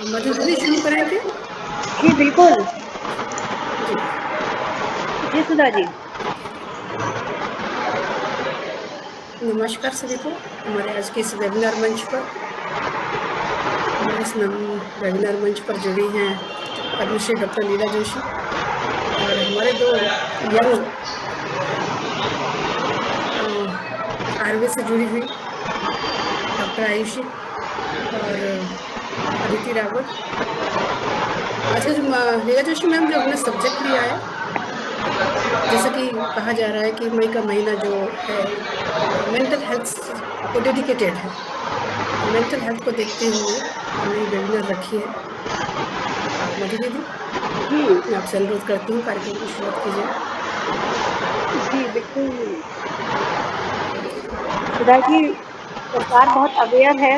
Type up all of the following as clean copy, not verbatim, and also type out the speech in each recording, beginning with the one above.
मधु दीदी शुरू करें क्या? जी बिल्कुल। जी जी सुधा जी। नमस्कार सभी को हमारे आज के इस वेबिनार मंच पर। हमारे इस वेबिनार मंच पर जुड़ी हैं पद्मश्री डॉक्टर लीला जोशी और हमारे दो यंग आयुर्वेद से जुड़ी हुई डॉक्टर आयुषी और अदिति रावत। आज का जो लीला जोशी मैम जो हमने सब्जेक्ट लिया है, जैसा कि कहा जा रहा है कि मई का महीना जो है मेंटल हेल्थ को डेडिकेटेड है, तो मेंटल हेल्थ को देखते हुए हमने ये वेबिनार रखी है। मधु दीदी जी मैं आपसे अनुरोध करती हूँ कार्यक्रम की शुरुआत कीजिए। जी बिल्कुल सुधा जी, सरकार बहुत अवेयर है।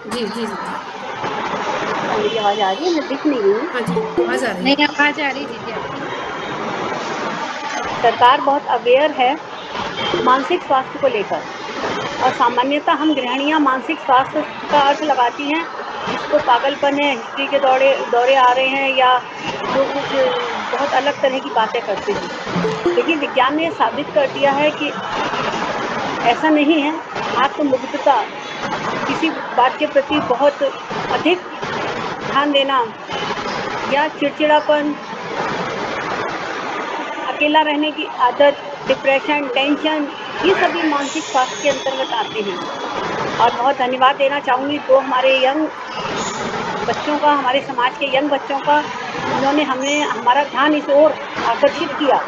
जी जी जी क्या मेरी आवाज आ रही है? मैं दिख नहीं रही हूँ। हाँ जी आवाज़ आ रही है। नहीं, आवाज आ रही दीदी आपकी। सरकार बहुत अवेयर है मानसिक स्वास्थ्य को लेकर, और सामान्यतः हम गृहिणियां मानसिक स्वास्थ्य का अर्थ लगाती हैं जिसको पागलपन है, हिस्ट्री के दौरे दौरे आ रहे हैं, या जो कुछ बहुत अलग तरह की बातें करते हैं। लेकिन विज्ञान ने साबित कर दिया है कि ऐसा नहीं है। आत्ममुग्धता, किसी बात के प्रति बहुत अधिक ध्यान देना, या चिड़चिड़ापन, अकेला रहने की आदत, डिप्रेशन, टेंशन, ये सभी मानसिक स्वास्थ्य के अंतर्गत आते हैं। और बहुत धन्यवाद देना चाहूँगी दो हमारे यंग बच्चों का, हमारे समाज के यंग बच्चों का, जिन्होंने हमारा ध्यान इस ओर आकर्षित किया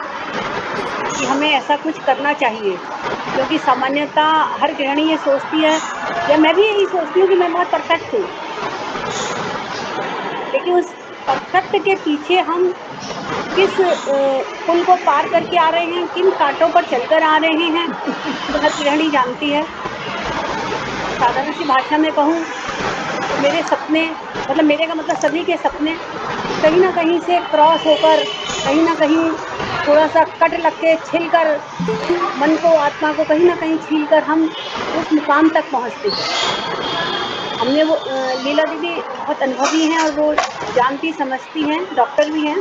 कि हमें ऐसा कुछ करना चाहिए। क्योंकि सामान्यतः हर गृहिणी ये सोचती है, या मैं भी यही सोचती हूँ कि मैं बहुत परफेक्ट हूँ, लेकिन उस परफेक्ट के पीछे हम किस पुल को पार करके आ रहे हैं, किन कांटों पर चलकर आ रहे हैं, तो हर गृहिणी जानती है। साधारण सी भाषा में कहूँ तो मेरे सपने, मतलब मेरे का मतलब सभी के सपने कहीं ना कहीं से क्रॉस होकर, कहीं ना कहीं थोड़ा सा कट लग के छिल कर, मन को, आत्मा को कहीं ना कहीं छील कर हम उस मुकाम तक पहुंचते हैं। हमने वो लीला दीदी बहुत अनुभवी हैं और वो जानती समझती हैं, डॉक्टर भी हैं,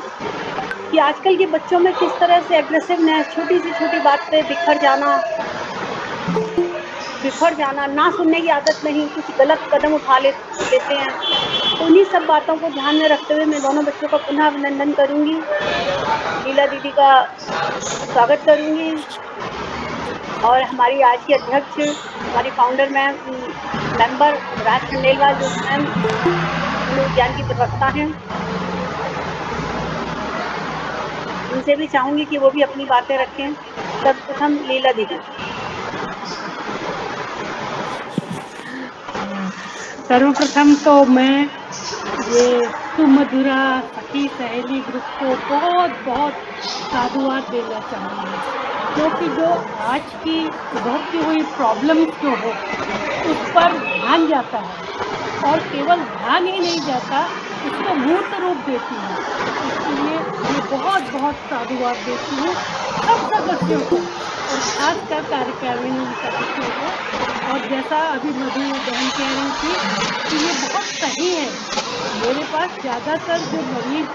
कि आजकल के बच्चों में किस तरह से एग्रेसिवनेस, छोटी से छोटी बात पे बिखर जाना, ना सुनने की आदत नहीं, कुछ गलत कदम उठा लेते हैं। तो उन्हीं सब बातों को ध्यान में रखते हुए मैं दोनों बच्चों का पुनः अभिनंदन करूंगी, लीला दीदी का स्वागत करूंगी, और हमारी आज की अध्यक्ष, हमारी फाउंडर मैम, मेंबर राज खंडेलवाल जो स्वयं मनोविज्ञान की प्रवक्ता हैं, उनसे भी चाहूंगी कि वो भी अपनी बातें रखें। सर्वप्रथम लीला दीदी। सर्वप्रथम तो मैं ये सुमधुरा सखी सहेली ग्रुप को बहुत बहुत साधुवाद देना चाहूँगी, क्योंकि जो आज की उभरती हुई प्रॉब्लम्स जो है उस पर ध्यान जाता है, और केवल ध्यान ही नहीं जाता, उसको मूर्त रूप देती है। इसके लिए मैं बहुत बहुत साधुवाद देती हूँ सब सदस्यों को, और खासकर कार्यकारिणी सदस्यों को। और जैसा अभी मधु बहन कह रही थी कि ये बहुत सही है। मेरे पास ज़्यादातर जो मरीज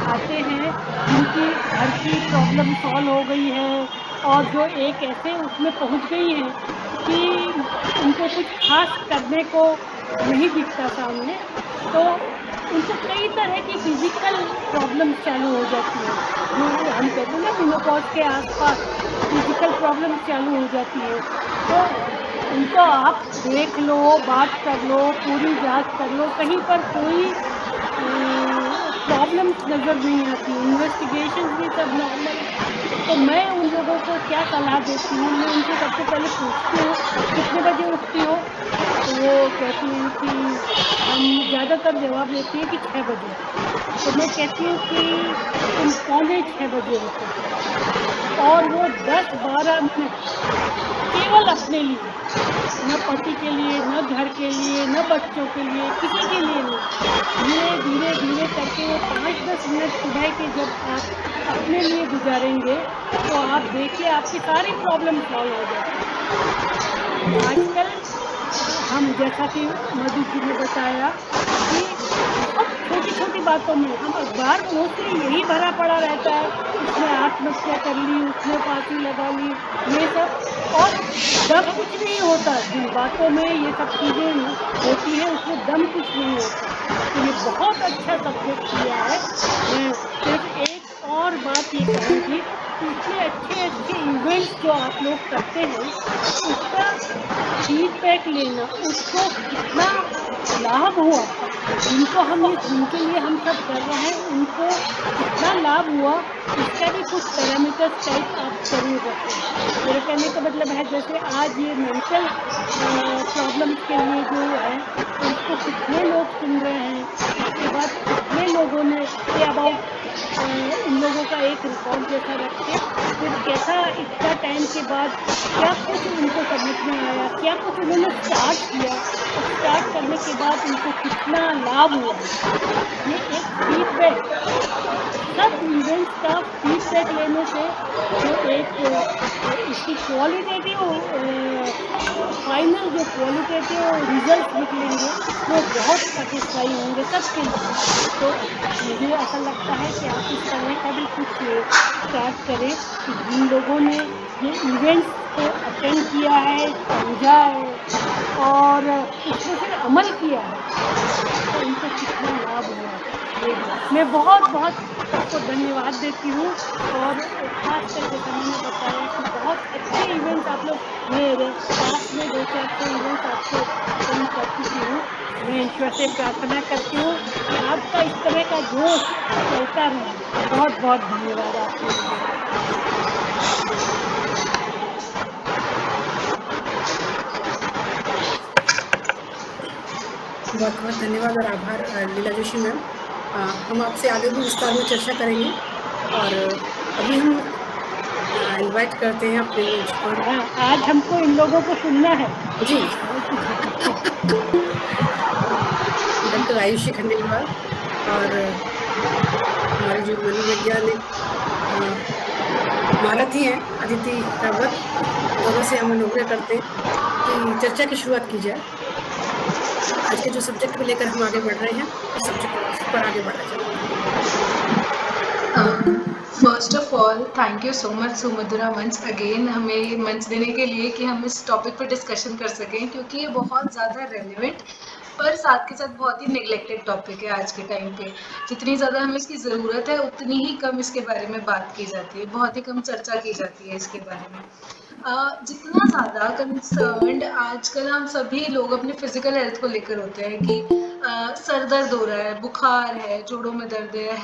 आते हैं जिनकी घर की प्रॉब्लम सॉल्व हो गई है, और जो एक ऐसे उसमें पहुंच गई हैं कि उनको कुछ खास करने को नहीं दिखता सामने, तो उनको कई तरह की फिजिकल प्रॉब्लम्स चालू हो जाती है, जो हम कहते हैं ना मेनोपॉज के आसपास फिजिकल प्रॉब्लम्स चालू हो जाती है। तो उनको आप देख लो, बात कर लो, पूरी जांच कर लो, कहीं पर कोई प्रॉब्लम्स नज़र नहीं आती, इन्वेस्टिगेशंस भी सब नॉर्मल है। तो मैं उन लोगों को क्या सलाह देती हूँ, मैं उनसे सबसे पहले पूछती हूँ कितने बजे उठती हो, तो वो कहती हैं कि हम ज़्यादातर जवाब देती है कि 6 बजे। तो मैं कहती हूँ कि तुम पौने 6 बजे उठो, और वो 10-12 मिनट केवल अपने लिए, न पति के लिए, न घर के लिए, न बच्चों के लिए, किसी के लिए नहीं। धीरे धीरे धीरे करके वो 5-10 मिनट सुबह के जब आप अपने लिए गुजारेंगे, तो आप देखिए आपकी सारी प्रॉब्लम सॉल्व हो जाती है। आजकल हम, जैसा कि मधु जी ने बताया, कि बहुत छोटी छोटी बातों में हम अखबार मोस्टली यही भरा पड़ा रहता है, उसने आत्महत्या कर ली, उसने फांसी लगा ली, ये सब, और दम कुछ नहीं होता जिन बातों में ये सब चीज़ें होती है, उसमें दम कुछ नहीं होता। तो ये बहुत अच्छा सब्जेक्ट किया है। मैं सिर्फ एक और बात ये कहूँगी कि इतने अच्छे अच्छे इवेंट्स जो आप लोग करते हैं, उसका फीडबैक लेना, उसको कितना लाभ हुआ, जिनके लिए हम सब कर रहे हैं, उनको कितना लाभ हुआ, इसका भी कुछ पैरामीटर्स टाइप आप ज़रूर रखें। मेरे कहने का मतलब है, जैसे आज ये मेंटल प्रॉब्लम्स के लिए जो है, तो इसको कितने लोग सुन रहे हैं, उसके बाद कितने लोगों ने के अबाउट उन लोगों का एक रिकॉर्ड जैसा रख के, फिर कैसा इतना टाइम के बाद क्या कुछ उनको समझ में आया, क्या कुछ उन्होंने स्टार्ट किया, और स्टार्ट करने के बाद उनको कितना लाभ हुआ, ये एक फीडबैक, सब इवेंट्स का फीडबैक लेने से जो एक उसकी क्वालिटेटिव फाइनल जो क्वालिटेटिव रिजल्ट निकलेंगे, वो बहुत सेटिस्फाई होंगे सबके लिए। तो मुझे ऐसा लगता है कि आप इस तरह का भी कुछ स्टार्ट करें कि जिन लोगों ने ये इवेंट्स को अटेंड किया है, समझा है, और उसमें फिर अमल किया है, तो उनको कितना लाभ हुआ। ये भी मैं बहुत बहुत सबको धन्यवाद देती हूँ, और खास कर जैसा मैंने बताया कि बहुत अच्छे इवेंट्स आप लोग, मेरे पास में 2-4 ठो इवेंट्स आपके अटेंड कर चुकी हूँ। मैं ईश्वर से प्रार्थना करती हूँ कि आपका इस तरह का जोश चलता रहे। बहुत बहुत धन्यवाद आपको मुझे। बहुत बहुत धन्यवाद और आभार लीला जोशी मैम। हम आपसे आगे भी विस्तार में चर्चा करेंगे, और अभी हम इनवाइट करते हैं अपने मंच पर। हाँ, आज हमको इन लोगों को सुनना है। जी, और कुछ नहीं। डॉक्टर आयुषी खंडेलवाल और हमारे जो मनोवैज्ञानिक महारथी हैं अदिति रावत, दोनों से हम अनुग्रह करते हैं कि चर्चा की शुरुआत की जाए। आज के जो सब्जेक्ट को लेकर हम आगे बढ़ रहे हैं, उस सब्जेक्ट पर आगे बढ़ा जाए। First of all thank you so much Sumadhura मंच अगेन हमें मंच देने के लिए कि हम इस टॉपिक पर डिस्कशन कर सकें, क्योंकि ये बहुत ज़्यादा रेलिवेंट पर साथ के साथ बहुत ही नेग्लेक्टेड टॉपिक है आज के टाइम पे। जितनी ज़्यादा हमें इसकी ज़रूरत है, उतनी ही कम इसके बारे में बात की जाती है, बहुत ही कम चर्चा की जाती है इसके बारे में। जितना ज़्यादा कंसर्न्ड आजकल हम सभी लोग अपने फिजिकल हेल्थ को लेकर होते हैं कि सर दर्द हो रहा है, बुखार है, जोड़ों में दर्द है,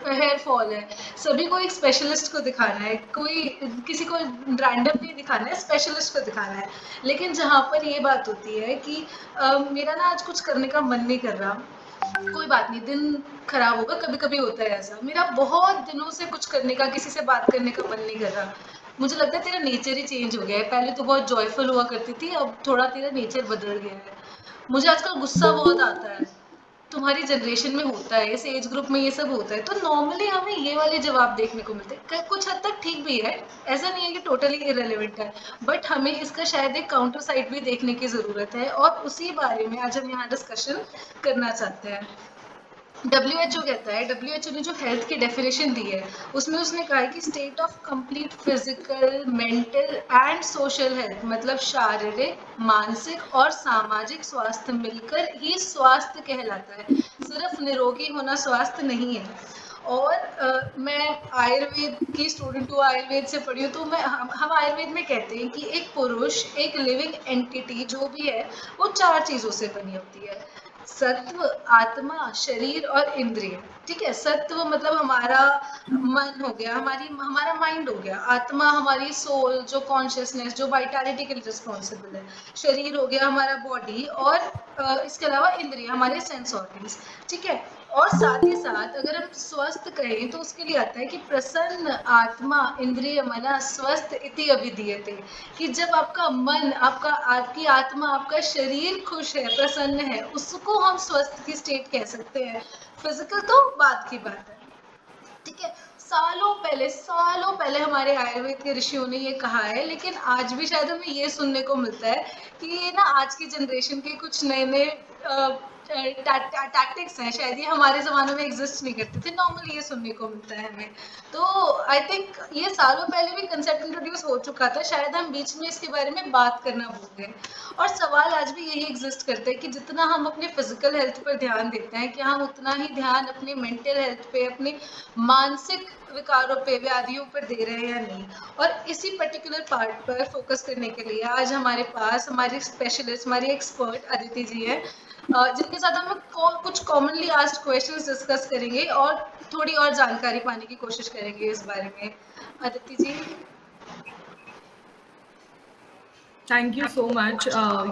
हेयर फॉल है, सभी को एक स्पेशलिस्ट को दिखाना है, कोई किसी को रैंडम नहीं दिखाना है, स्पेशलिस्ट को दिखाना है। लेकिन जहाँ पर ये बात होती है कि मेरा ना आज कुछ करने का मन नहीं कर रहा, कोई बात नहीं, दिन खराब होगा, कभी कभी होता है ऐसा, मेरा बहुत दिनों से कुछ करने का, किसी से बात करने का मन नहीं कर रहा, मुझे लगता है तेरा नेचर ही चेंज हो गया है, पहले तो बहुत जॉयफुल हुआ करती थी, अब थोड़ा तेरा नेचर बदल गया है, मुझे आजकल गुस्सा बहुत आता है। तुम्हारी जनरेशन में होता है, इस एज ग्रुप में ये सब होता है, तो नॉर्मली हमें ये वाले जवाब देखने को मिलते हैं, कुछ हद तक ठीक भी है, ऐसा नहीं है कि टोटली इरेलीवेंट है, बट हमें इसका शायद एक काउंटर साइड भी देखने की ज़रूरत है, और उसी बारे में आज हम यहाँ डिस्कशन करना चाहते हैं। WHO कहता है, WHO ने जो हेल्थ की डेफिनेशन दी है, उसमें उसने कहा है कि state of complete physical, mental and social health, मतलब शारीरिक, मानसिक और सामाजिक स्वास्थ्य मिलकर ही स्वास्थ्य कहलाता है। सिर्फ निरोगी होना स्वास्थ्य नहीं है। और मैं आयुर्वेद की स्टूडेंट हूँ, आयुर्वेद से पढ़ी हूँ, तो हम आयुर्वेद में कहते हैं कि एक पुरुष, एक लिविंग एंटिटी जो भी है, वो 4 चीज़ों से बनी होती है: सत्व, आत्मा, शरीर और इंद्रिय। ठीक है, सत्व मतलब हमारा मन हो गया, हमारा माइंड हो गया, आत्मा हमारी सोल, जो कॉन्शियसनेस, जो वाइटैलिटी के लिए रिस्पॉन्सिबल है, शरीर हो गया हमारा बॉडी, और इसके अलावा इंद्रिय हमारे सेंस ऑर्गन्स। ठीक है, और साथ ही साथ अगर हम स्वस्थ कहें तो उसके लिए आता है कि प्रसन्न आत्मा इंद्रिय मना स्वस्थ इति अभिधीयते, कि जब आपका मन, आपकी आत्मा, आपका शरीर खुश है, प्रसन्न है, उसको हम स्वस्थ की स्टेट कह सकते हैं। फिजिकल तो बात की बात है। ठीक है, सालों पहले हमारे आयुर्वेद के ऋषियों ने ये कहा है, लेकिन आज भी शायद हमें ये सुनने को मिलता है कि ये ना आज की जनरेशन के कुछ नए टैक्टिक्स हैं, शायद ये हमारे ज़माने में एग्जिस्ट नहीं करते थे, नॉर्मली ये सुनने को मिलता है हमें। तो आई थिंक ये सालों पहले भी कंसेप्ट इंट्रोड्यूस हो चुका था, शायद हम बीच में इसके बारे में बात करना भूल गए। और सवाल आज भी यही एग्जिस्ट करता है कि जितना हम अपने फिजिकल हेल्थ पर ध्यान देते हैं, क्या हम उतना ही ध्यान अपने मेंटल हेल्थ पे, अपने मानसिक विकारों पे, व्याधियों पर दे रहे हैं या नहीं। और इसी पर्टिकुलर पार्ट पर फोकस करने के लिए आज हमारे पास हमारी स्पेशलिस्ट, हमारी एक्सपर्ट अदिति जी है, जिनके साथ हम कुछ कॉमनली आस्क्ड क्वेश्चंस डिस्कस करेंगे और थोड़ी और जानकारी पाने की कोशिश करेंगे इस बारे में। अदिति जी, थैंक यू सो मच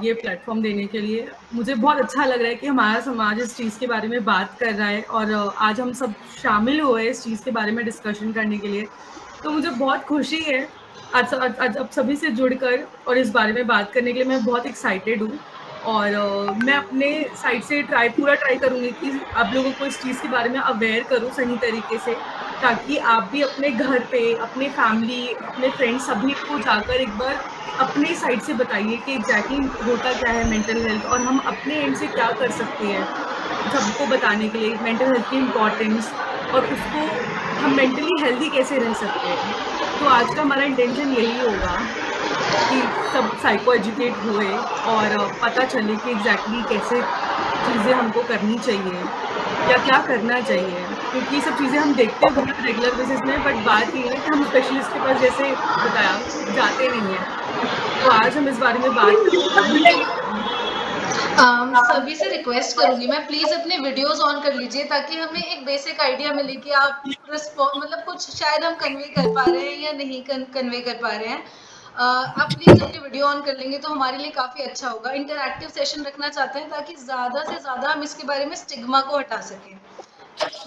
ये प्लेटफॉर्म देने के लिए। मुझे बहुत अच्छा लग रहा है कि हमारा समाज इस चीज़ के बारे में बात कर रहा है और आज हम सब शामिल हुए इस चीज़ के बारे में डिस्कशन करने के लिए। तो मुझे बहुत खुशी है आज अब सभी से जुड़कर और इस बारे में बात करने के लिए मैं बहुत एक्साइटेड हूँ। और मैं अपने साइड से पूरा ट्राई करूँगी कि आप लोगों को इस चीज़ के बारे में अवेयर करूँ सही तरीके से, ताकि आप भी अपने घर पे, अपने फैमिली, अपने फ्रेंड्स सभी को जाकर एक बार अपने साइड से बताइए कि एग्जैक्टली होता क्या है मेंटल हेल्थ और हम अपने एंड से क्या कर सकते हैं सबको बताने के लिए मेंटल हेल्थ की इम्पोर्टेंस और उसको हम मेंटली हेल्दी कैसे रह सकते हैं। तो आज का हमारा इंटेंशन यही होगा कि सब साइको एजुकेट हुए और पता चले कि एग्जैक्टली कैसे चीज़ें हमको करनी चाहिए या क्या करना चाहिए, क्योंकि ये सब चीज़ें हम देखते हैं बहुत रेगुलर बेसिस में, बट बात ये है कि हम स्पेशलिस्ट के पास जैसे बताया जाते नहीं हैं। तो आज हम इस बारे में बात करेंगे। सभी से रिक्वेस्ट करूंगी मैं, प्लीज अपने वीडियोस ऑन कर लीजिए ताकि हमें एक बेसिक आइडिया मिले कि आप मतलब कुछ शायद हम कन्वे कर पा रहे हैं या नहीं कन्वे कर पा रहे हैं। आप प्लीज अपनी वीडियो ऑन कर लेंगे तो हमारे लिए काफी अच्छा होगा। इंटरैक्टिव सेशन रखना चाहते हैं ताकि ज्यादा से ज्यादा हम इसके बारे में स्टिग्मा को हटा सकें।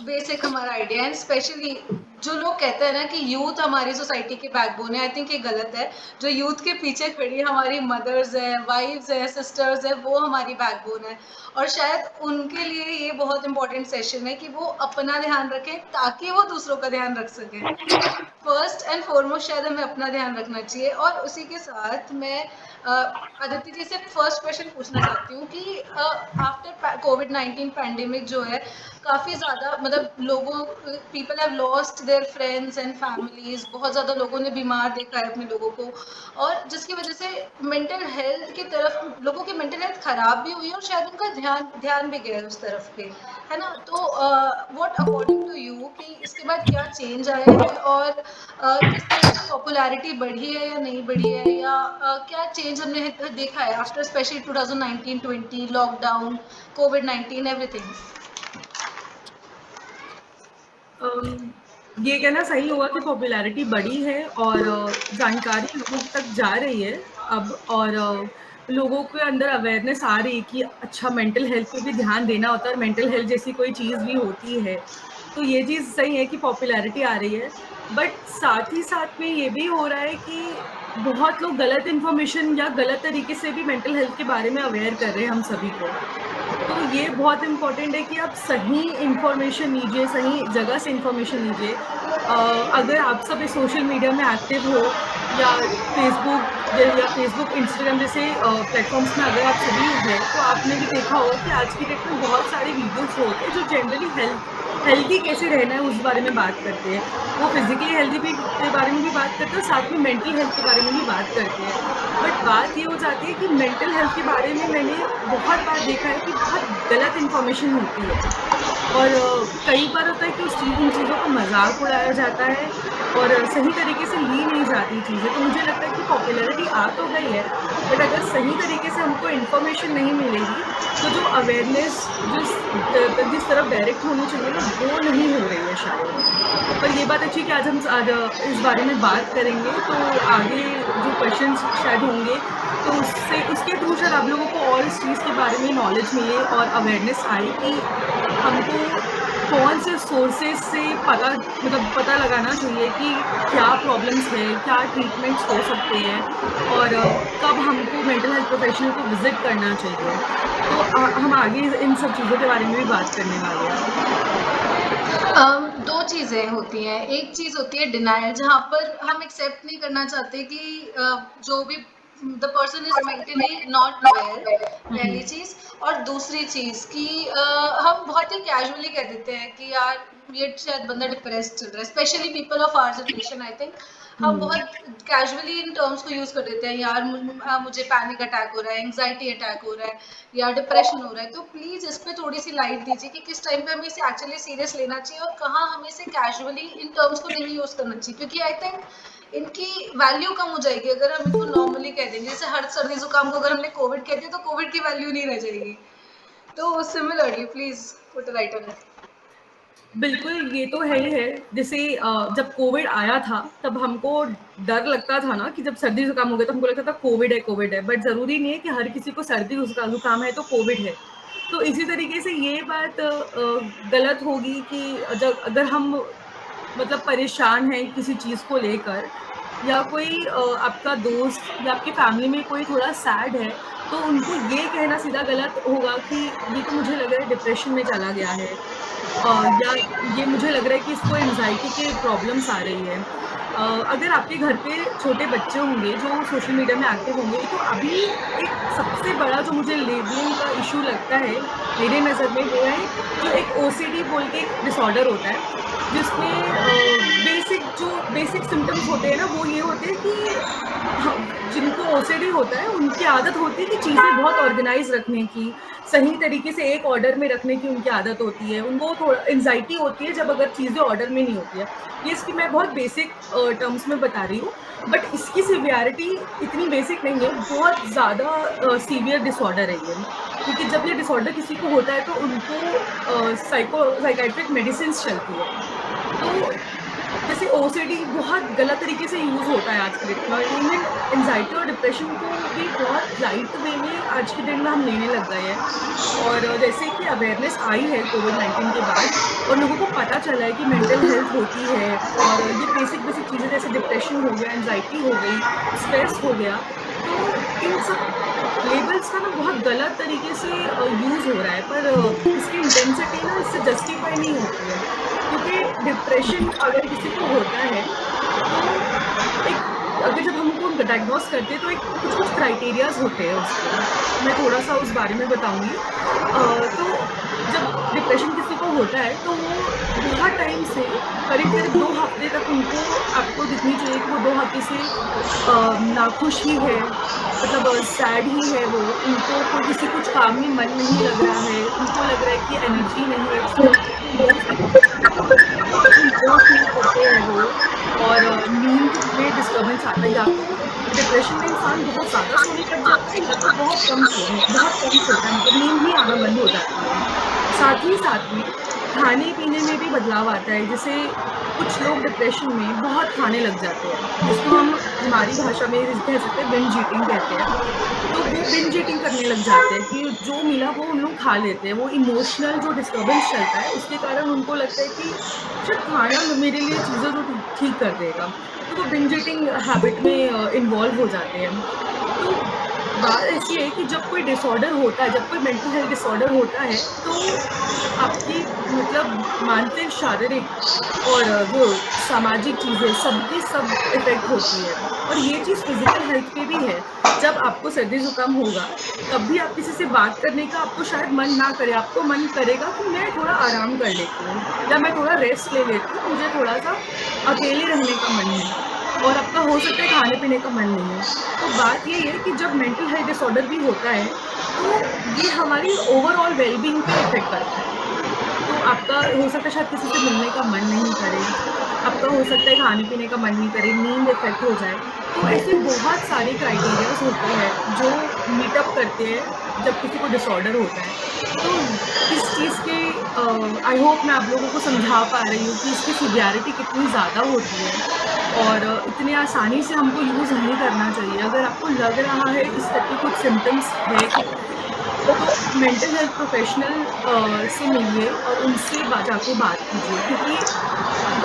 बेसिक हमारा आइडिया है। स्पेशली जो लोग कहते हैं ना कि यूथ हमारी सोसाइटी की बैकबोन है, आई थिंक ये गलत है। जो यूथ के पीछे खड़ी हमारी मदर्स है, वाइफ्स है, सिस्टर्स है, वो हमारी बैकबोन है। और शायद उनके लिए ये बहुत इंपॉर्टेंट सेशन है कि वो अपना ध्यान रखें ताकि वो दूसरों का ध्यान रख सकें। फर्स्ट एंड फॉरमोस्ट शायद हमें अपना ध्यान रखना चाहिए। और उसी के साथ मैं अदिति जी से फर्स्ट क्वेश्चन पूछना चाहती हूँ कि आफ्टर कोविड-19 पैंडेमिक जो है, काफ़ी ज़्यादा मतलब people have lost their friends and families, बहुत ज़्यादा लोगों ने बीमार देखा है अपने लोगों को, और जिसकी वजह से मेंटल हेल्थ की तरफ लोगों की मेंटल हेल्थ खराब भी हुई है और शायद उनका ध्यान भी गया उस तरफ पे, है ना। तो व्हाट अकॉर्डिंग टू यू कि इसके बाद क्या चेंज आया है और किस तरह से पॉपुलैरिटी बढ़ी है या नहीं बढ़ी है, या क्या चेंज हमने देखा है आफ्टर स्पेशली 2019-20 लॉकडाउन, कोविड-19 एवरीथिंग। ये कहना सही होगा कि पॉपुलैरिटी बढ़ी है और जानकारी लोगों तक जा रही है अब, और लोगों के अंदर अवेयरनेस आ रही है कि अच्छा मेंटल हेल्थ पे भी ध्यान देना होता है, मेंटल हेल्थ जैसी कोई चीज़ भी होती है। तो ये चीज़ सही है कि पॉपुलैरिटी आ रही है, बट साथ ही साथ में ये भी हो रहा है कि बहुत लोग गलत इन्फॉर्मेशन या गलत तरीके से भी मेंटल हेल्थ के बारे में अवेयर कर रहे हैं हम सभी को। तो ये बहुत इम्पोर्टेंट है कि आप सही इन्फॉर्मेशन लीजिए, सही जगह से इन्फॉर्मेशन लीजिए। अगर आप सब इस सोशल मीडिया में एक्टिव हो या फेसबुक इंस्टाग्राम जैसे प्लेटफॉर्म्स में अगर आप सभी हैं, तो आपने भी देखा होगा कि आज की डेट में बहुत सारे वीडियोस होते हैं जो जनरली हेल्दी कैसे रहना है उस बारे में बात करते हैं। वो फिज़िकली हेल्दी भी के बारे में भी बात करते हैं और साथ में मेंटल हेल्थ के बारे में भी बात करते हैं। बट बात ये हो जाती है कि मेंटल हेल्थ के बारे में मैंने बहुत बार देखा है कि बहुत गलत इन्फॉर्मेशन होती है और कई बार होता है कि उन चीज़ों का मज़ाक उड़ाया जाता है और सही तरीके से ली नहीं जाती चीज़ें। तो मुझे लगता है कि पॉपुलैरिटी आ तो गई है, बट अगर सही तरीके से हमको इन्फॉर्मेशन नहीं मिलेगी, तो जो अवेयरनेस जिस तरफ डायरेक्ट होनी चाहिए ना, वो नहीं हो रही है शायद। पर ये बात अच्छी है कि आज हम आज इस बारे में बात करेंगे, तो आगे जो क्वेश्चंस शायद होंगे, तो उसके थ्रू शायद आप लोगों को और इस चीज़ के बारे में नॉलेज मिले और अवेयरनेस आए कि हमको कौन से सोर्सेज़ से पता लगाना चाहिए कि क्या प्रॉब्लम्स है, क्या ट्रीटमेंट्स हो सकते हैं और कब हमको मेंटल हेल्थ प्रोफेशनल को विज़िट करना चाहिए। तो हम आगे इन सब चीज़ों के बारे में भी बात करने वाले हैं। दो चीज़ें होती हैं। एक चीज़ होती है डिनायल, जहाँ पर हम एक्सेप्ट नहीं करना चाहते कि जो भी the person is mentally not aware, पहली चीज़। और दूसरी चीज़ कि हम बहुत ही कैजुअली कह देते हैं कि यार ये शायद बंदा डिप्रेस्ड चल रहा है, specially people of our generation. I think हम बहुत कैजुअली इन टर्म्स को यूज़ कर देते हैं, यार मुझे पैनिक अटैक हो रहा है, एंग्जाइटी अटैक हो रहा है या डिप्रेशन हो रहा है। तो प्लीज़ इस पे थोड़ी सी लाइट दीजिए कि किस टाइम पे हमें इसे एक्चुअली सीरियस लेना चाहिए और कहाँ हमें इसे कैजुअली इन टर्म्स को नहीं यूज़ करना चाहिए, क्योंकि आई थिंक इनकी वैल्यू कम हो जाएगी अगर हम इनको नॉर्मली कह देंगे। जैसे हर सर्दी जुकाम को अगर हमने कोविड कह दिया तो कोविड की वैल्यू नहीं रह जाएगी। तो similarly please put right on it. बिल्कुल, ये तो है ही है। जैसे जब कोविड आया था, तब हमको डर लगता था ना कि जब सर्दी जुकाम हो गया तो हमको लगता था कोविड है, बट ज़रूरी नहीं है कि हर किसी को सर्दी जुकाम है तो कोविड है। तो इसी तरीके से ये बात गलत होगी कि अगर हम परेशान हैं किसी चीज़ को लेकर या कोई आपका दोस्त या आपकी फैमिली में कोई थोड़ा सैड है, तो उनको ये कहना सीधा गलत होगा कि ये तो मुझे लग रहा है डिप्रेशन में चला गया है। या ये मुझे लग रहा है कि इसको एंग्ज़ायटी के प्रॉब्लम्स आ रही है। अगर आपके घर पे छोटे बच्चे होंगे जो सोशल मीडिया में एक्टिव होंगे, तो अभी एक सबसे बड़ा जो मुझे लेबलिंग का इश्यू लगता है, मेरे नज़र में वो है जो एक ओसीडी बोल के एक डिसऑर्डर होता है, जिसमें बेसिक सिम्पटम्स होते हैं ना, वो ये होते हैं कि जिनको ओसीडी होता है, उनकी आदत होती है कि चीज़ें बहुत ऑर्गेनाइज़ रखने की, सही तरीके से एक ऑर्डर में रखने की उनकी आदत होती है। उनको थोड़ा एंग्ज़ायटी होती है जब अगर चीज़ें ऑर्डर में नहीं होती है। ये इसकी मैं बहुत बेसिक टर्म्स में बता रही हूँ, बट इसकी सिवियरिटी इतनी बेसिक नहीं है, बहुत ज़्यादा सीवियर डिसऑर्डर है ये। क्योंकि जब ये डिसऑर्डर किसी को होता है तो उनको साइकियाट्रिक मेडिसिन्स चलती है। तो जैसे ओसीडी बहुत गलत तरीके से यूज़ होता है आज के डेट में। इवन एंग्जाइटी और डिप्रेशन को भी बहुत लाइट वे में आज के डेट में हम लेने लग गए हैं। और जैसे कि अवेयरनेस आई है कोविड-19 के बाद और लोगों को पता चला है कि मेंटल हेल्थ होती है और ये बेसिक चीज़ें जैसे डिप्रेशन हो गया, एंग्जाइटी हो गई, स्ट्रेस हो गया, तो इन सब लेबल्स का ना बहुत गलत तरीके से यूज़ हो रहा है, पर इसकी इंटेंसिटी ना इससे जस्टिफाई नहीं होती है। क्योंकि डिप्रेशन अगर किसी को होता है, तो अगर जब हम उनको डायग्नोस करते हैं तो कुछ क्राइटेरियाज़ होते हैं उसके। मैं थोड़ा-सा उस बारे में बताऊँगी। तो जब डिप्रेशन किसी को होता है तो वो बहुत टाइम से करीब 2 हफ्ते तक उनको आपको दिखनी चाहिए कि वो 2 हफ्ते से नाखुश ही है, सैड ही है वो। उनको कोई किसी कुछ काम में मन नहीं लग रहा है, उनको लग रहा है कि एनर्जी नहीं है, लो फील करते हैं वो और नींद में डिस्टर्बेंस आता है। या तो डिप्रेशन में इंसान बहुत ज़्यादा सोने लग जाता है या तो बहुत कम सोता है, नींद ही आना बंद हो जाती है। साथ में खाने-पीने में भी बदलाव आता है। जैसे कुछ लोग डिप्रेशन में बहुत खाने लग जाते हैं, जिसको हम हमारी भाषा में कह सकते हैं बिंज ईटिंग कहते हैं। तो वो बिंज ईटिंग करने लग जाते हैं कि जो मिला वो उन लोग खा लेते हैं। वो इमोशनल जो डिस्टर्बेंस चलता है उसके कारण उनको लगता है कि शायद खाना मेरे लिए चीज़ें तो ठीक कर देगा। तो वो बिंज ईटिंग हैबिट में इन्वॉल्व हो जाते हैं। तो बात ऐसी है कि जब कोई डिसऑर्डर होता है, जब कोई मेंटल हेल्थ डिसऑर्डर होता है, तो आपकी मतलब मानसिक, शारीरिक और जो सामाजिक चीज़ें सबकी सब इफ़ेक्ट होती है और ये चीज़ फिज़िकल हेल्थ पे भी है। जब आपको सर्दी-ज़ुकाम होगा, तब भी आप किसी से बात करने का आपको शायद मन ना करे, आपको मन करेगा कि मैं थोड़ा आराम कर लेती हूँ या मैं थोड़ा रेस्ट ले लेती हूँ, मुझे थोड़ा-सा अकेले रहने का मन है और आपका हो सकता है खाने-पीने का मन नहीं है। तो बात ये है कि जब मेंटल हेल्थ डिसऑर्डर भी होता है, तो ये हमारी ओवरऑल वेल-बीइंग पे इफ़ेक्ट करता है। तो आपका हो सकता है शायद किसी से मिलने का मन नहीं करे, आपका हो सकता है खाने-पीने का मन नहीं करे, नींद इफ़ेक्ट हो जाए। तो ऐसे बहुत सारे क्राइटेरियाज़ होते हैं जो मीट अप करते हैं जब किसी को डिसऑर्डर होता है। तो इस चीज़ के आई होप मैं आप लोगों को समझा पा रही हूँ कि इसकी सीवियरिटी कितनी ज़्यादा होती है और इतनी आसानी से हमको यूज़ नहीं करना चाहिए। अगर आपको लग रहा है इस टाइप के कुछ सिम्पटम्स है किसी को, तो मेंटल हेल्थ प्रोफेशनल से मिलिए और उनसे जाके बात कीजिए क्योंकि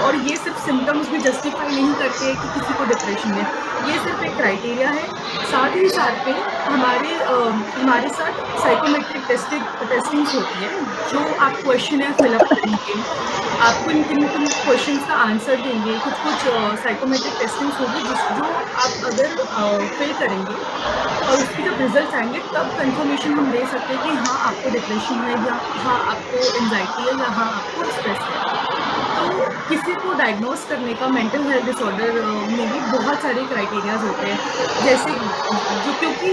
और ये सिर्फ सिम्पटम्स भी जस्टिफाई नहीं करते हैं कि किसी को डिप्रेशन है। ये सिर्फ एक क्राइटेरिया है। साथ ही साथ में हमारे साथ साइकोमेट्रिक टेस्टिंग्स होती है, जो आप क्वेश्चनेयर फिल अप करेंगे, आप किन-किन क्वेश्चन्स का आंसर देंगे, कुछ-कुछ साइकोमेट्रिक टेस्टिंग्स होगी जो आप अगर फिल करेंगे और उसके जब रिज़ल्ट्स आएँगे तब कन्फर्मेशन हम दे सकते हैं कि हाँ, आपको डिप्रेशन है या हाँ, आपको एंग्ज़ायटी है या हाँ, आपको स्ट्रेस है। तो किसी को डायग्नोज़ करने का मेंटल हेल्थ डिसऑर्डर में भी बहुत सारे क्राइटेरियाज़ होते हैं। जैसे जो क्योंकि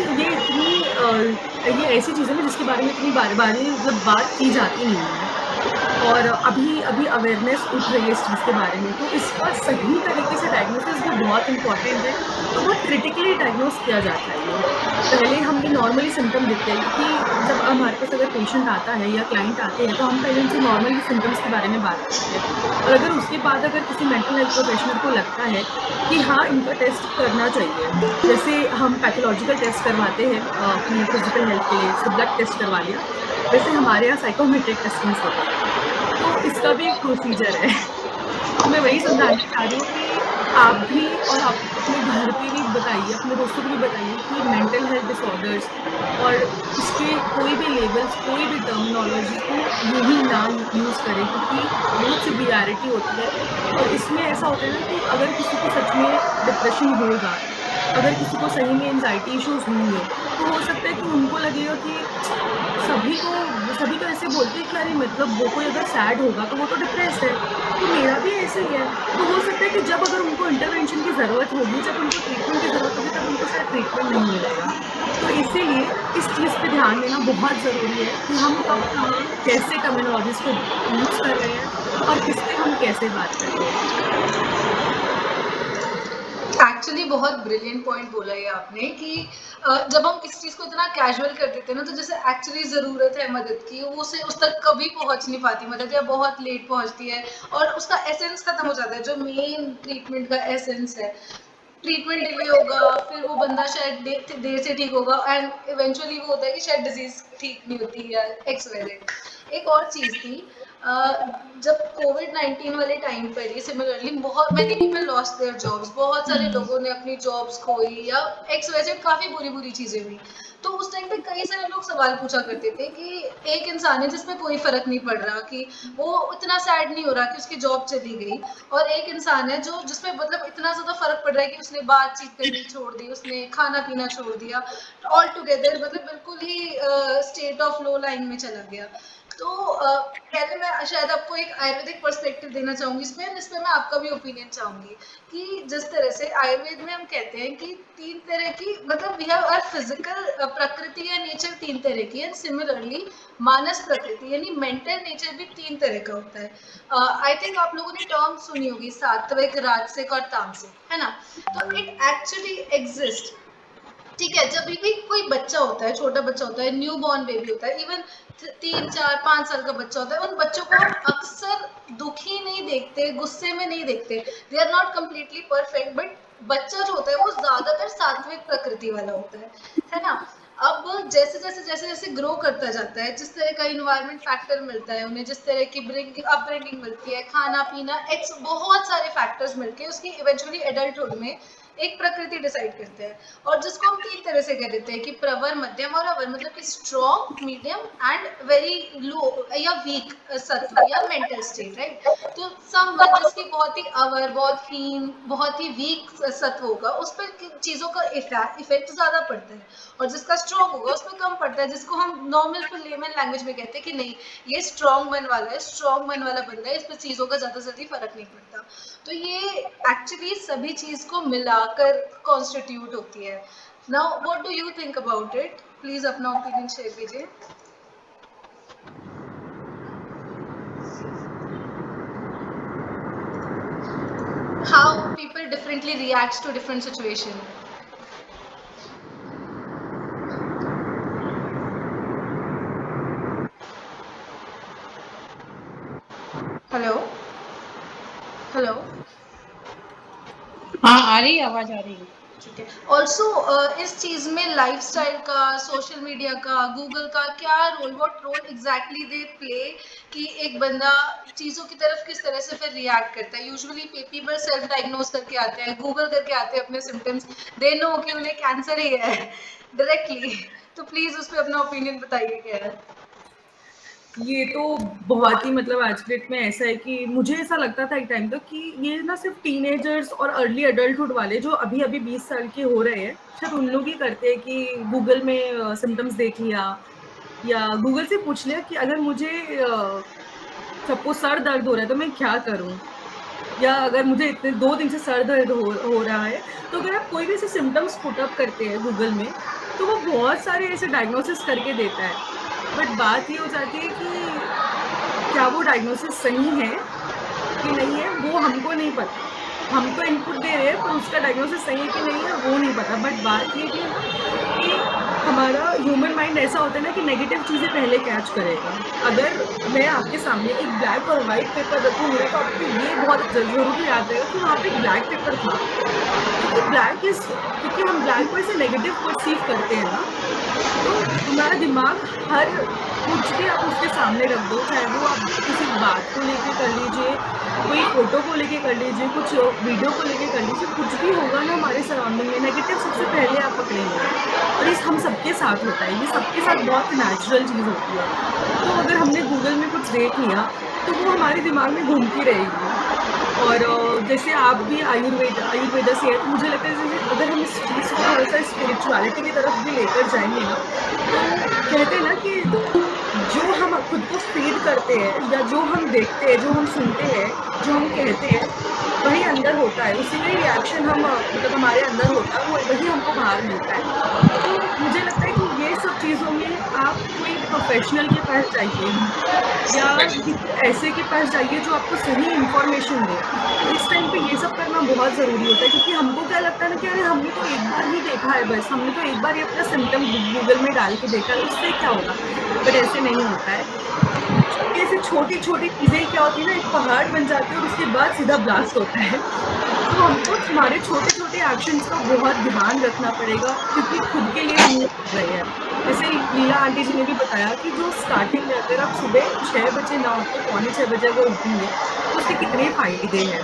ये ऐसी चीज़ें हैं जिसके बारे में इतनी बारी-बारी मतलब बात की जाती नहीं है। और अभी अवेयरनेस उठ रही है इस चीज़ के बारे में, तो इसका सही तरीके से डायग्नोसिस भी बहुत इम्पोर्टेंट है, तो बहुत क्रिटिकली डायग्नोज़ किया जाता है ये। पहले हम ये नॉर्मली सिम्पटम दिखते हैं कि जब हमारे पास अगर पेशेंट आता है या क्लाइंट आते हैं, तो हम पहले उनसे नॉर्मली सिम्पटम्स के बारे में बात करते हैं और अगर उसके बाद अगर किसी मेंटल हेल्थ प्रोफेशनल को लगता है कि हाँ, इनका टेस्ट करना चाहिए, जैसे हम पैथोलॉजिकल टेस्ट करवाते हैं अपनी फिज़िकल हेल्थ के लिए, जैसे ब्लड टेस्ट करवा लिया, वैसे हमारे यहाँ साइकोमेट्रिक टेस्टिंग्स होती है। तो इसका भी एक प्रोसीजर है। तो मैं वही समझाना चाह रही हूँ कि आप भी और आप अपने घर पे भी बताइए, अपने दोस्तों को भी बताइए कि मेंटल हेल्थ डिसऑर्डर्स और इसके कोई भी लेबल्स, कोई भी टर्मिनोलॉजी को यूँ ही ना यूज़ करें क्योंकि बहुत सिवियरिटी होती है और इसमें ऐसा होता है ना कि अगर किसी को सच में डिप्रेशन होगा, अगर किसी को सही में एंग्ज़ायटी इश्यूज़ होंगे, तो हो सकता है कि उनको लगेगा कि सभी तो ऐसे बोलते हैं कि अरे मतलब वो कोई अगर सैड होगा तो वो तो डिप्रेस्ड है, तो मेरा भी ऐसे ही है। तो हो सकता है कि जब अगर उनको इंटरवेंशन की ज़रूरत होगी, जब उनको ट्रीटमेंट की ज़रूरत होगी तब उनको शायद ट्रीटमेंट नहीं मिलेगा। तो इसीलिए इस चीज़ पे ध्यान देना बहुत ज़रूरी है कि हम कब कहाँ कैसे टर्मिनोलॉजीज़ को यूज़ कर रहे हैं और किससे हम कैसे बात कर रहे हैं। एक्चुअली बहुत ब्रिलियंट पॉइंट बोला ये आपने कि जब हम किसी चीज़ को इतना कैजुअल कर देते हैं ना, तो जैसे एक्चुअली ज़रूरत है मदद की, वो उसे उस तक कभी पहुँच नहीं पाती मदद या बहुत लेट पहुँचती है और उसका एसेंस खत्म हो जाता है, जो मेन ट्रीटमेंट का एसेंस है। ट्रीटमेंट डिले होगा, फिर वो बंदा शायद देर से ठीक होगा एंड इवेंचुअली वो होता है कि शायद डिजीज़ ठीक नहीं होती या एक्स वाई जेड। एक और चीज़ थी, अ, जब कोविड-19 वाले टाइम पर ही सिमिलरली बहुत many people lost their jobs, बहुत सारे लोगों ने अपनी जॉब्स खोई या एक्स वाई जेड काफ़ी बुरी-बुरी चीज़ें हुई। तो उस टाइम पे कई सारे लोग सवाल पूछा करते थे कि एक इंसान है जिसमें कोई फ़र्क नहीं पड़ रहा, कि वो इतना सैड नहीं हो रहा कि उसकी जॉब चली गई, और एक इंसान है जो जिसमें मतलब इतना ज़्यादा फ़र्क पड़ रहा है कि उसने बातचीत करनी छोड़ दी, उसने खाना-पीना छोड़ दिया, ऑल टुगेदर मतलब बिल्कुल ही स्टेट ऑफ लो लाइन में चला गया। तो पहले मैं शायद आपको एक आयुर्वेदिक पर्सपेक्टिव देना चाहूँगी इसमें मैं आपका भी ओपिनियन चाहूँगी कि जिस तरह से आयुर्वेद में हम कहते हैं कि 3 तरह की मतलब वी हैव आवर फिज़िकल प्रकृति या नेचर 3 तरह की है, सिमिलरली मानस प्रकृति यानी मेंटल नेचर भी 3 तरह का होता है। आई थिंक आप लोगों ने टर्म सुनी होगी सात्विक, राजसिक और तामसिक, है ना? तो इट एक्चुअली एग्जिस्ट। ठीक है, जब भी कोई बच्चा होता है, छोटा बच्चा होता है, न्यू बॉर्न बेबी होता है, इवन 3, 4, 5 साल का बच्चा होता है, उन बच्चों को हम अक्सर दुखी नहीं देखते, गुस्से में नहीं देखते। They are not completely perfect, but बच्चा जो होता है वो ज्यादातर सात्विक प्रकृति वाला होता है ना? अब जैसे ग्रो करता जाता है, जिस तरह का इन्वायरमेंट फैक्टर मिलता है उन्हें, जिस तरह की अपब्रिंगिंग मिलती है, खाना पीना, एक्स बहुत सारे फैक्टर्स मिलके उसकी इवेंचुअली एडल्टहुड में एक प्रकृति डिसाइड करता है, और जिसको हम 3 तरह से कह देते हैं कि प्रवर, मध्यम और अवर, मतलब कि strong, medium and very low या वीक सत्व या मेंटल स्टेट, राइट। तो समवन जिसकी बहुत ही अवर, बहुत हीन, बहुत ही वीक सत्व होगा, उस पर चीजों का इफेक्ट ज्यादा पड़ता है, और जिसका स्ट्रॉन्ग होगा उस पर कम पड़ता है, जिसको हम नॉर्मल लेमन लैंग्वेज में कहते हैं कि नहीं ये स्ट्रॉन्ग मन वाला है, स्ट्रॉन्ग मन वाला बंदा है, इस पर चीजों का ज्यादा जल्दी फर्क नहीं पड़ता। तो ये एक्चुअली सभी चीज को मिलाकर कॉन्स्टिट्यूट होती है। Now what do you think about it? Please अपना ओपिनियन शेयर कीजिए। How people differently reacts to different situation. Hello hello, हाँ आ रही है, आवाज आ रही है। ठीक है। ऑल्सो इस चीज में लाइफस्टाइल का, सोशल मीडिया का, गूगल का क्या role, what role exactly they play कि एक बंदा चीजों की तरफ किस तरह से फिर रिएक्ट करता है। यूजुअली पीपल सेल्फ डायग्नोज करके आते हैं, गूगल करके आते हैं अपने सिम्टम्स, दे नो कि उन्हें कैंसर ही है डायरेक्टली। तो प्लीज उस पर अपना ओपिनियन बताइए क्या है। ये तो बहुत ही मतलब आज के डेट में ऐसा है कि मुझे ऐसा लगता था एक टाइम तक कि ये ना सिर्फ टीनेजर्स और अर्ली अडल्टहुड वाले जो अभी अभी 20 साल के हो रहे हैं शायद उन लोग ही करते हैं कि गूगल में सिम्टम्स देख लिया या गूगल से पूछ लिया कि अगर मुझे सपोज सर दर्द हो रहा है तो मैं क्या करूं, या अगर मुझे इतने 2 दिन से सर दर्द हो रहा है, तो अगर आप कोई भी ऐसे सिम्टम्स पुटअप करते हैं गूगल में तो वो बहुत सारे ऐसे डायग्नोसिस करके देता है। बट बात ये हो जाती है कि क्या वो डायग्नोसिस सही है कि नहीं है वो हमको नहीं पता। हम तो इनपुट दे रहे हैं पर उसका डायग्नोसिस सही है कि नहीं है वो नहीं पता। बट बात ये कि हमारा ह्यूमन माइंड ऐसा होता है ना कि नेगेटिव चीज़ें पहले कैच करेगा। अगर मैं आपके सामने एक ब्लैक और वाइट पेपर रखूँगी तो आपको ये बहुत ज़रूरी याद रहेगा कि वहाँ पे एक ब्लैक पेपर था, क्योंकि हम ब्लैक को ऐसे नेगेटिव परसीव करते हैं ना, तो हमारा दिमाग हर कुछ भी आप उसके सामने रख दो, चाहे वो आप किसी बात को लेके कर लीजिए, कोई फोटो को लेके कर लीजिए, कुछ वीडियो को लेके कर लीजिए, कुछ भी होगा ना हमारे सराउंडिंग में नेगेटिव सबसे पहले आप पकड़ेंगे। और ये हम सबके साथ होता है, ये सबके साथ बहुत नेचुरल चीज़ होती है। तो अगर हमने गूगल में कुछ देख लिया तो वो हमारे दिमाग में घूमती रहेगी। और जैसे आप भी आयुर्वेदा से है तो मुझे लगता है जैसे अगर हम इस चीज़ को थोड़ा सा स्पिरिचुअलिटी की तरफ भी लेकर जाएंगे ना, तो कहते हैं ना कि जो हम खुद को फीड करते हैं या जो हम देखते हैं, जो हम सुनते हैं, जो हम कहते हैं, वही अंदर होता है। उसी में रिएक्शन हम मतलब हमारे अंदर होता है, वही हमको बाहर मिलता है। तो मुझे लगता है कि ये सब चीज़ों में आप कोई प्रोफेशनल के पास जाइए या किसी ऐसे के पास जाइए जो आपको सही इन्फॉर्मेशन दे। तो इस टाइम पे ये सब करना बहुत ज़रूरी होता है, क्योंकि हमको क्या लगता है ना कि अरे हमने तो एक बार ही देखा है, बस हमने तो एक बार ये अपना सिम्टम गूगल में डाल के देखा है, उससे क्या होगा। बट ऐसे नहीं होता है। ऐसे छोटी-छोटी चीज़ें क्या होती है ना, एक पहाड़ बन जाती है और उसके बाद सीधा ब्लास्ट होता है। तो हमको हमारे छोटे-छोटे एक्शंस का बहुत ध्यान रखना पड़ेगा, क्योंकि खुद के लिए हम कर रहे हैं। जैसे लीला आंटी जी ने भी बताया कि जो स्टार्टिंग में अगर आप सुबह 6 बजे ना उठ के पौने 6 बजे अगर उठेंगे तो उसके कितने फ़ायदे हैं।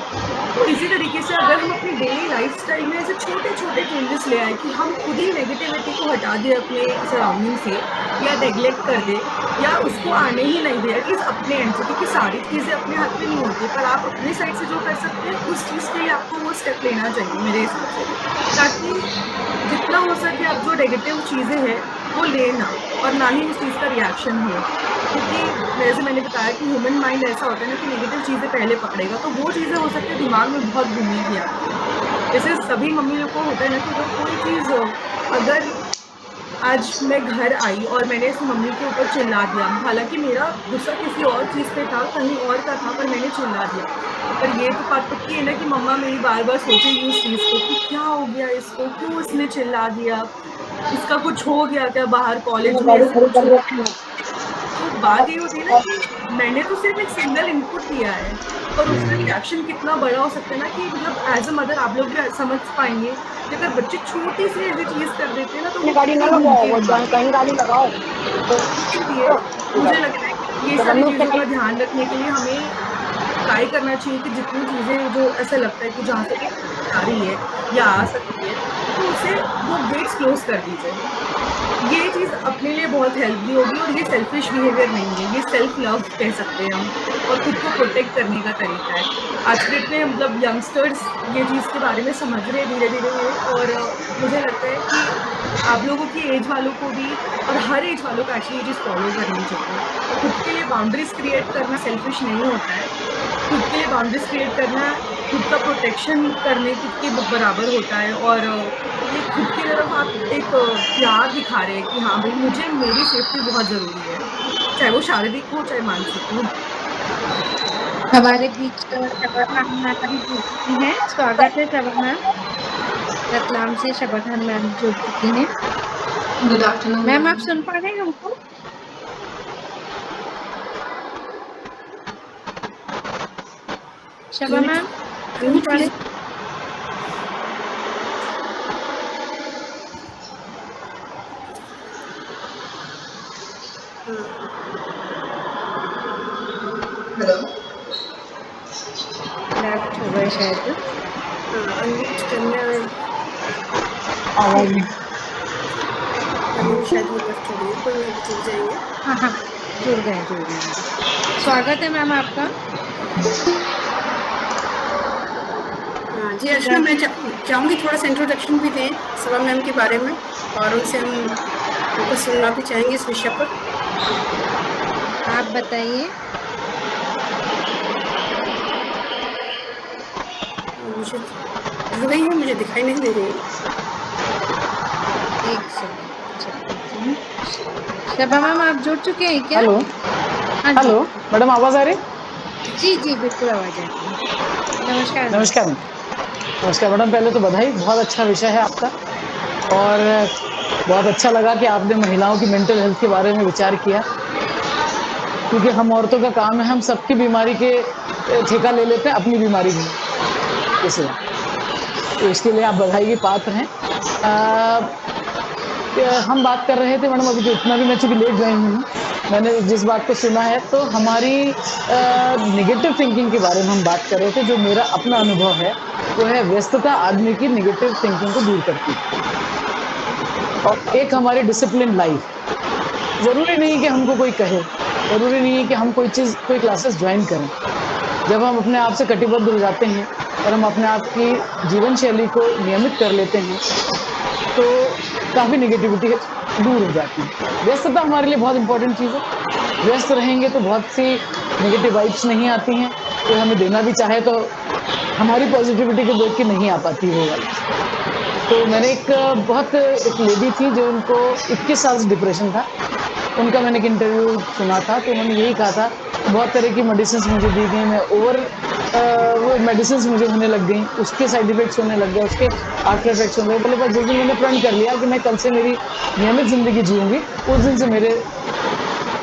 तो इसी तरीके से अगर हम अपनी डेली लाइफ़स्टाइल में ऐसे छोटे-छोटे चेंजेस ले आएँ कि हम खुद ही नेगेटिविटी को हटा दें अपने सराउंडिंग से या नेग्लेक्ट कर दें या उसको आने ही नहीं दें एटलीस्ट अपने एंड से, क्योंकि सारी चीज़ें अपने हाथ में नहीं होती, पर आप अपने साइड से जो कर सकते हैं उस चीज़ के लिए आपको वो स्टेप लेना चाहिए मेरे हिसाब से, ताकि जितना हो सके आप जो नेगेटिव चीज़ें हैं वो लेना और ना ही उस चीज़ का रिएक्शन हो। क्योंकि जैसे मैंने बताया कि ह्यूमन माइंड ऐसा होता है ना कि नेगेटिव चीज़ें पहले पकड़ेगा, तो वो चीज़ें हो सकती है दिमाग में बहुत घूमेगी आपके। जैसे सभी मम्मी लोग को होता है ना कि अगर कोई चीज़ अगर आज मैं घर आई और मैंने इस मम्मी के ऊपर चिल्ला दिया, हालाँकि मेरा गुस्सा किसी और चीज़ पे था, कहीं और का था, पर मैंने चिल्ला दिया। पर ये तो बात पक्की है ना कि मम्मा मेरी बार-बार सोचेगी उस चीज़ को कि क्या हो गया इसको, क्यों इसने चिल्ला दिया, इसका कुछ हो गया क्या बाहर कॉलेज में, ऐसा कुछ हो गया। तो बात ये होती है ना कि मैंने तो सिर्फ़ एक सिंगल इनपुट दिया है, पर उसका रिएक्शन कितना बड़ा हो सकता है ना कि मतलब एज़ अ मदर आप लोग भी समझ पाएँगे कि अगर बच्चे छोटी सी ऐसी चीज़ कर देते हैं ना तो वो गाड़ी ना कितना लगाओ, घूमती है दिमाग में। कहीं गाड़ी लगाओ। इसीलिए मुझे लगता है कि ये सारी चीज़ों का ध्यान रखने के लिए हमें ट्राई करना चाहिए कि जितनी चीज़ें जो ऐसा लगता है कि जहाँ से आ रही है या आ सकती है, तो उसे वो गेट्स क्लोज़ कर दीजिए। ये चीज़ अपने लिए बहुत हेल्दी होगी और ये सेल्फिश बिहेवियर नहीं है, ये सेल्फ लव कह सकते हैं हम और खुद को प्रोटेक्ट करने का तरीका है। आजकल इतने मतलब यंगस्टर्स ये चीज़ के बारे में समझ रहे हैं धीरे-धीरे ये और मुझे लगता है कि आप लोगों की एज वालों को भी और हर एज वालों को एक्चुअली ये चीज़ फ़ॉलो करनी चाहिए। खुद के लिए बाउंड्रीज़ क्रिएट करना सेल्फिश नहीं होता है। खुद के लिए बाउंड्रीज़ क्रिएट करना खुद का प्रोटेक्शन करने के बराबर होता है और ये खुद की तरफ आप एक प्यार दिखा रहे हैं कि हाँ भाई मुझे मेरी सेफ्टी बहुत ज़रूरी है, चाहे वो शारीरिक हो चाहे मानसिक हो। हमारे बीच शबा खान मैम भी जुड़ चुकी हैं। स्वागत है शबा मैम। रतलाम से शबा खान मैम जुड़ चुकी हैं। गुड आफ्टरनून मैम आप सुन पा रहे हैं हमको? शबा मैम सुन पा रहे हैं? हेलो लेफ्ट हो गए शायद। अनम्यूट करना आवाज में शायद वो लेफ्ट हो गई, कोई नहीं अभी जुड़ जाएंगे। हाँ जुड़ गए। स्वागत है मैम आपका। हाँ जी अर्चना, मैं चाहूँगी थोड़ा सा इंट्रोडक्शन भी दें शबा मैम के बारे में और उनसे हम उनको सुनना भी चाहेंगे इस विषय पर। आप बताइए। मुझे जुड़ गई है, मुझे दिखाई नहीं दे रही है। एक सेकंड। शबा मैम आप जुड़ चुके हैं क्या? हेलो हाँ जी। हेलो मैडम, आवाज़ आ रही? जी बिल्कुल आवाज आ रही है। नमस्कार। नमस्कार मैडम, पहले तो बधाई, बहुत अच्छा विषय है आपका और बहुत अच्छा लगा कि आपने महिलाओं की मेंटल हेल्थ के बारे में विचार किया, क्योंकि हम औरतों का काम है हम सबकी बीमारी के ठेका ले लेते हैं, अपनी बीमारी के सिवा, तो इसके लिए आप बधाई के पात्र हैं। हम बात कर रहे थे मैडम, अभी तो इतना भी मैं चूँकि लेट गई हूँ, मैंने जिस बात को सुना है तो हमारी नेगेटिव थिंकिंग के बारे में हम बात कर रहे थे। जो मेरा अपना अनुभव है वो है व्यस्तता आदमी की नेगेटिव थिंकिंग को दूर करती है और एक हमारी डिसिप्लिन लाइफ। ज़रूरी नहीं कि हमको कोई कहे, ज़रूरी नहीं है कि हम कोई क्लासेस ज्वाइन करें। जब हम अपने आप से कटिबद्ध हो जाते हैं और हम अपने आप की जीवन शैली को नियमित कर लेते हैं तो काफ़ी नेगेटिविटी दूर हो जाती है। व्यस्तता हमारे लिए बहुत इंपॉर्टेंट चीज़ है। व्यस्त रहेंगे तो बहुत सी नेगेटिव वाइब्स नहीं आती हैं, कोई हमें देना भी चाहे तो हमारी पॉजिटिविटी को देख के नहीं आ पाती वो वाली। तो मैंने एक लेडी थी जो उनको 21 साल से डिप्रेशन था, उनका मैंने एक इंटरव्यू सुना था, तो उन्होंने यही कहा था बहुत तरह की मेडिसिन्स मुझे दी गई, मैं वो मेडिसिन्स मुझे होने लग गई, उसके साइड इफेक्ट्स होने लग गए, उसके आफ्टर इफेक्ट्स होने लगे। बोले बस जिस दिन मैंने प्रण कर लिया कि मैं कल से मेरी नियमित ज़िंदगी जीऊँगी, उस दिन से मेरे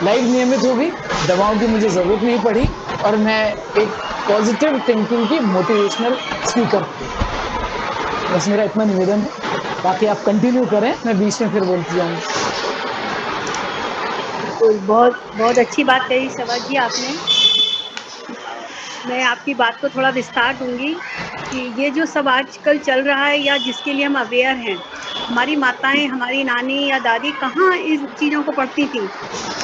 लाइफ नियमित हो गई, दवाओं की मुझे ज़रूरत नहीं पड़ी और मैं एक पॉजिटिव थिंकिंग की मोटिवेशनल स्पीकर हूँ। बस मेरा इतना निवेदन है, बाकी आप कंटिन्यू करें, मैं बीच में फिर बोलती जाऊँगी। बहुत अच्छी बात कही शबा जी आपने। मैं आपकी बात को थोड़ा विस्तार दूंगी कि ये जो सब आजकल चल रहा है या जिसके लिए हम अवेयर हैं, हमारी माताएं, हमारी नानी या दादी कहाँ इन चीज़ों को पढ़ती थी।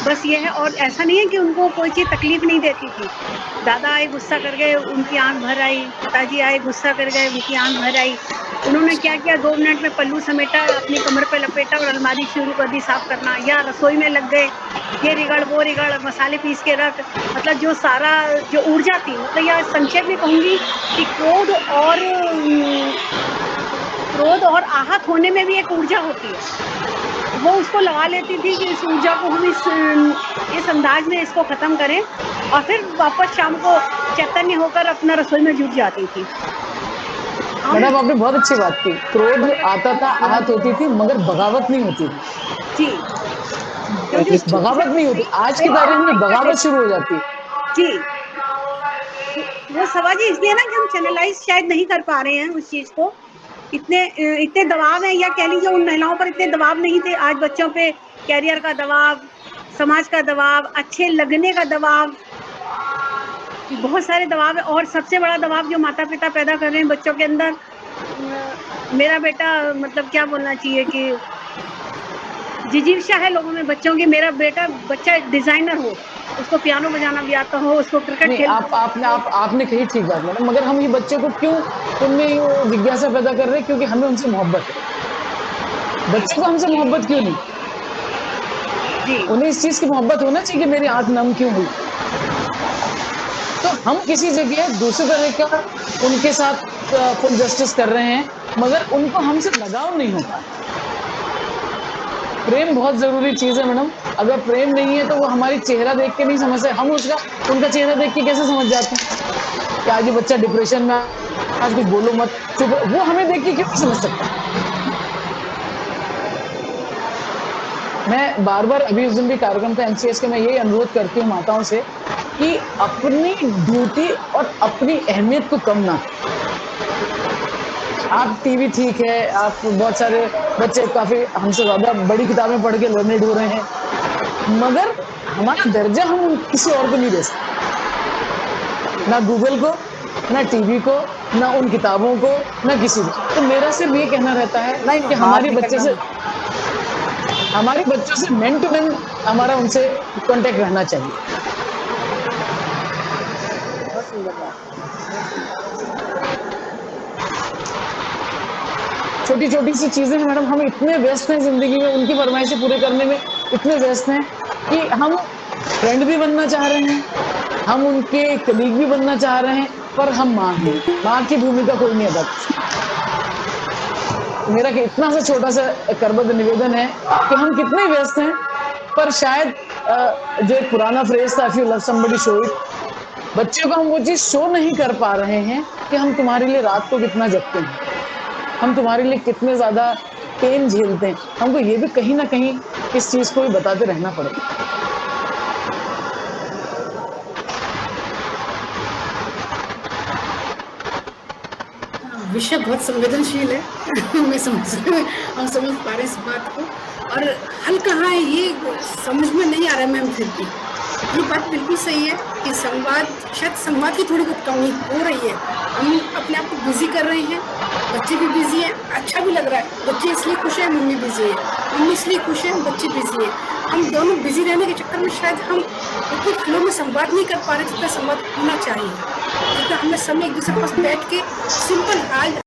बस ये है, और ऐसा नहीं है कि उनको कोई चीज़ तकलीफ नहीं देती थी। दादा आए गुस्सा कर गए, उनकी आंख भर आई, पिताजी आए गुस्सा कर गए, उनकी आंख भर आई। उन्होंने क्या किया, 2 मिनट में पल्लू समेटा, अपनी कमर पे लपेटा और अलमारी शुरू कर दी साफ करना, या रसोई में लग गए, ये रिगड़ वो रिगड़, मसाले पीस के रख। मतलब जो सारा जो ऊर्जा थी, मतलब या संक्षेप में कहूँगी कि क्रोध और आहत होने में भी एक ऊर्जा होती है, वो उसको लगा लेती थी कि इस ऊर्जा को हम इस अंदाज में इसको ख़त्म करें, और फिर वापस शाम को चैतन्य होकर अपना रसोई में जुट जाती थी। मैडम आपने बहुत अच्छी बात की, क्रोध आता था, आहत होती थी, मगर बगावत नहीं होती थी। जी, बगावत नहीं होती, आज की तारीख में बगावत शुरू हो जाती है। जी, वो सवाल जी इसलिए ना कि हम चैनलाइज शायद नहीं कर पा रहे हैं उस चीज़ को। इतने दबाव है, या कह लीजिए उन महिलाओं पर इतने दबाव नहीं थे। आज बच्चों पे कैरियर का दबाव, समाज का दबाव, अच्छे लगने का दबाव, बहुत सारे दबाव है, और सबसे बड़ा दबाव जो माता पिता पैदा कर रहे हैं बच्चों के अंदर। मेरा बेटा, मतलब क्या बोलना चाहिए कि जिजीविषा है लोगों में बच्चों की, मेरा बच्चा डिजाइनर हो, उसको पियानो बजाना भी आता हो, उसको क्रिकेट नहीं, खेल आपने कही ठीक बात मैडम, मगर हम ये बच्चों को क्यों उनमें ये जिज्ञासा पैदा कर रहे हैं? क्योंकि हमें उनसे मोहब्बत है। बच्चे को हमसे मोहब्बत क्यों नहीं? जी उन्हें इस चीज की मोहब्बत होना चाहिए कि मेरी आंख नम क्यों हुई। तो हम किसी जगह दूसरे तरह का उनके साथ फुल जस्टिस कर रहे हैं, मगर उनको हमसे लगाव नहीं होता। प्रेम बहुत जरूरी चीज है मैडम। अगर प्रेम नहीं है तो वो हमारी चेहरा देख के नहीं समझते, हम उनका चेहरा देख के कैसे समझ जाते हैं कि आज ये बच्चा डिप्रेशन में, आज कुछ बोलो मत, चुप। वो हमें देख के क्यों नहीं समझ सकता? मैं बार बार, अभी उस दिन भी कार्यक्रम था एनसीएस के, मैं यही अनुरोध करती हूँ माताओं से कि अपनी ड्यूटी और अपनी अहमियत को कम ना। आप टीवी ठीक है, आप बहुत सारे बच्चे काफी हमसे ज्यादा बड़ी किताबें पढ़ के लर्नेड हो रहे हैं, मगर हमारा दर्जा हम किसी और को नहीं दे सकते, ना गूगल को, ना टीवी को, ना उन किताबों को, ना किसी को। तो मेरा सिर्फ ये कहना रहता है कि हमारे बच्चों से मैन टू मैन हमारा उनसे कांटेक्ट रहना चाहिए। बहुत सुंदर बात। छोटी छोटी सी चीजें हैं मैडम, हम इतने व्यस्त हैं जिंदगी में, उनकी फरमाइशें पूरे करने में इतने व्यस्त हैं कि हम फ्रेंड भी बनना चाह रहे हैं, हम उनके कलीग भी बनना चाह रहे हैं, पर हम माँ हैं, माँ की भूमिका कोई नहीं अदा कर सकता। मेरा इतना सा छोटा सा करबद्ध निवेदन है कि हम कितने व्यस्त हैं, पर शायद जो एक पुराना फ्रेज था, if you love somebody show it, बच्चों को हम वो चीज शो नहीं कर पा रहे हैं कि हम तुम्हारे लिए रात को कितना जगते हैं, हम तुम्हारे लिए कितने ज्यादा पेन झेलते हैं। हमको ये भी कहीं ना कहीं इस चीज को भी बताते रहना पड़ेगा। विषय बहुत संवेदनशील है। हम समझ पा रहे हैं इस बात को, और हल कहाँ है ये समझ में नहीं आ रहा है मैम। फिर भी ये बात बिल्कुल सही है कि शायद संवाद की थोड़ी बहुत कमी हो रही है। हम अपने आप को बिजी कर रहे हैं, बच्चे भी बिजी हैं, अच्छा भी लग रहा है, बच्चे इसलिए खुश हैं, मम्मी बिजी है, मम्मी इसलिए खुश है, बच्चे बिजी है। हम दोनों बिजी रहने के चक्कर में शायद हम उतने फ्लो में संवाद नहीं कर पा रहे जितना संवाद होना चाहिए, जितना हमें समय एक दूसरे के पास बैठ के सिंपल हाल